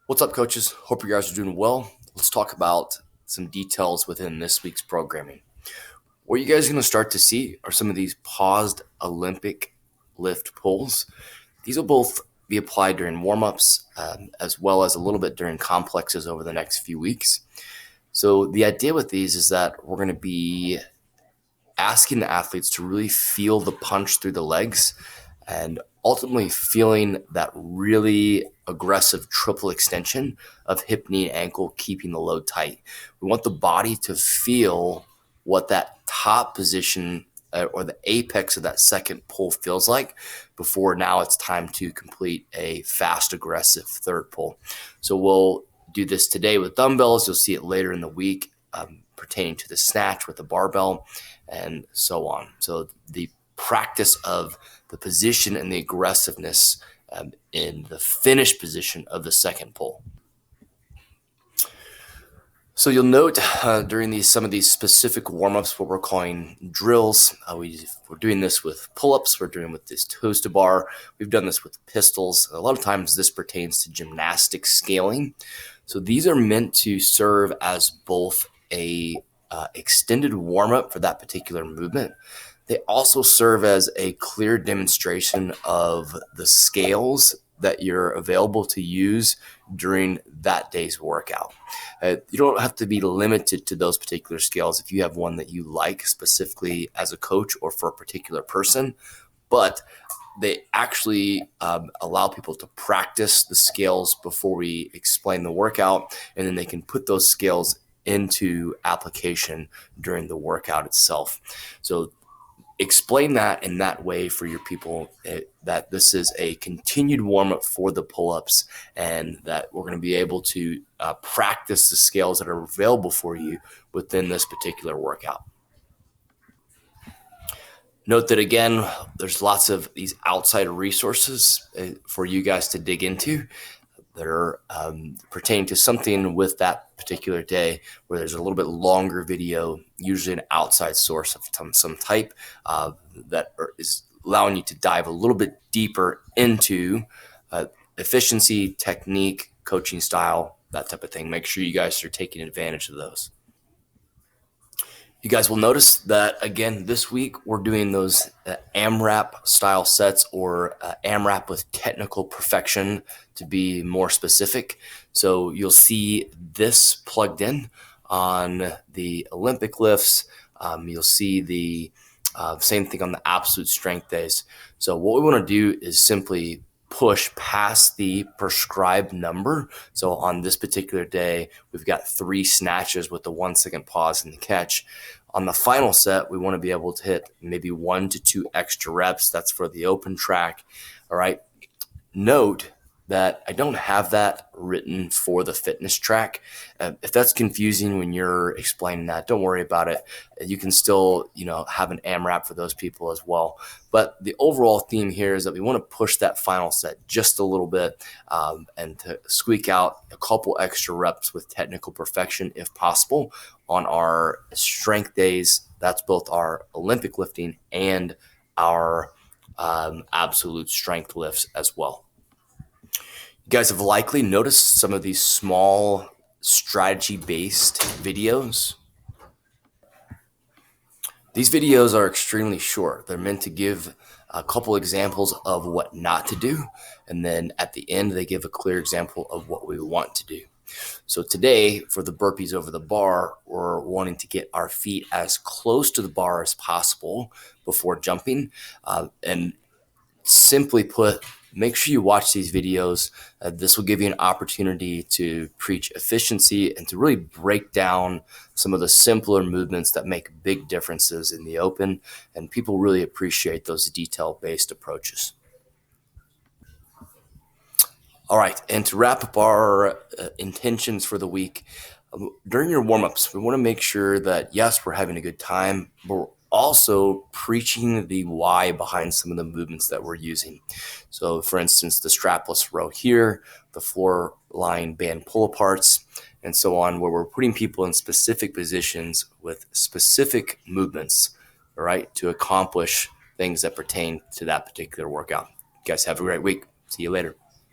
What's up, coaches? Hope you guys are doing well. Let's talk about some details within this week's programming. What you guys are going to start to see are some of these paused Olympic lift pulls. These will both be applied during warm-ups as well as a little bit during complexes over the next few weeks. So the idea with these is that we're going to be asking the athletes to really feel the punch through the legs and ultimately feeling that really aggressive triple extension of hip, knee, and ankle, keeping the load tight. We want the body to feel what that top position or the apex of that second pull feels like before now it's time to complete a fast, aggressive third pull. So we'll do this today with dumbbells. You'll see it later in the week pertaining to the snatch with the barbell and so on. So the practice of the position and the aggressiveness in the finished position of the second pull. So you'll note during some of these specific warm-ups, what we're calling drills, we're doing this with pull-ups, we're doing with this toes to bar, we've done this with pistols. A lot of times this pertains to gymnastic scaling. So these are meant to serve as both a extended warm-up for that particular movement. They also serve as a clear demonstration of the scales that you're available to use during that day's workout. You don't have to be limited to those particular scales if you have one that you like specifically as a coach or for a particular person, but they actually allow people to practice the scales before we explain the workout, and then they can put those scales into application during the workout itself. So explain that in that way for your people, that this is a continued warm-up for the pull-ups and that we're going to be able to practice the scales that are available for you within this particular workout. Note that, again, there's lots of these outside resources for you guys to dig into that are pertaining to something with that particular day, where there's a little bit longer video, usually an outside source of some type that is allowing you to dive a little bit deeper into efficiency, technique, coaching style, that type of thing. Make sure you guys are taking advantage of those. You guys will notice that, again, this week we're doing those AMRAP style sets, or AMRAP with technical perfection to be more specific. So you'll see this plugged in on the Olympic lifts. You'll see the same thing on the absolute strength days. So what we want to do is simply push past the prescribed number. So on this particular day, we've got 3 snatches with the 1 second pause and the catch. On the final set, we want to be able to hit maybe 1 to 2 extra reps. That's for the open track. All right. Note that I don't have that written for the fitness track. If that's confusing when you're explaining that, don't worry about it. You can still, have an AMRAP for those people as well. But the overall theme here is that we want to push that final set just a little bit and to squeak out a couple extra reps with technical perfection if possible on our strength days. That's both our Olympic lifting and our absolute strength lifts as well. You guys have likely noticed some of these small strategy-based videos. These videos are extremely short. They're meant to give a couple examples of what not to do, and then at the end, they give a clear example of what we want to do. So today, for the burpees over the bar, we're wanting to get our feet as close to the bar as possible before jumping, and simply put, make sure you watch these videos. This will give you an opportunity to preach efficiency and to really break down some of the simpler movements that make big differences in the open. And people really appreciate those detail-based approaches. All right, and to wrap up our intentions for the week, during your warm-ups, we want to make sure that, yes, we're having a good time, but we're also preaching the why behind some of the movements that we're using. So, for instance, the strapless row here, the floor line band pull-aparts, and so on, where we're putting people in specific positions with specific movements, all right, to accomplish things that pertain to that particular workout. You guys have a great week. See you later.